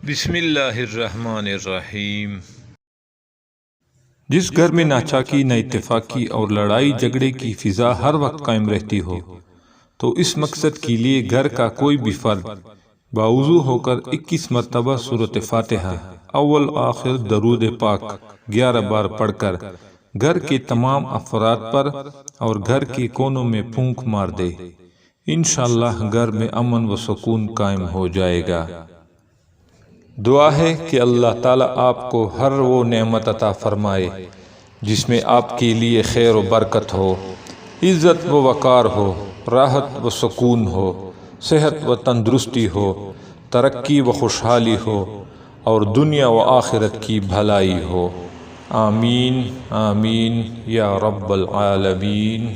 بسم اللہ الرحمن الرحیم۔ جس گھر میں نہ چاکی نہ اتفاقی اور لڑائی جھگڑے کی فضا ہر وقت قائم رہتی ہو تو اس مقصد کے لیے گھر کا کوئی بھی فرد باوضو ہو کر 21 مرتبہ سورۃ فاتحہ اول آخر درود پاک 11 بار پڑھ کر گھر کے تمام افراد پر اور گھر کے کونوں میں پھونک مار دے، انشاءاللہ گھر میں امن و سکون قائم ہو جائے گا۔ دعا ہے کہ اللہ تعالیٰ آپ کو ہر وہ نعمت عطا فرمائے جس میں آپ کے لیے خیر و برکت ہو، عزت و وقار ہو، راحت و سکون ہو، صحت و تندرستی ہو، ترقی و خوشحالی ہو اور دنیا و آخرت کی بھلائی ہو۔ آمین آمین یا رب العالمین۔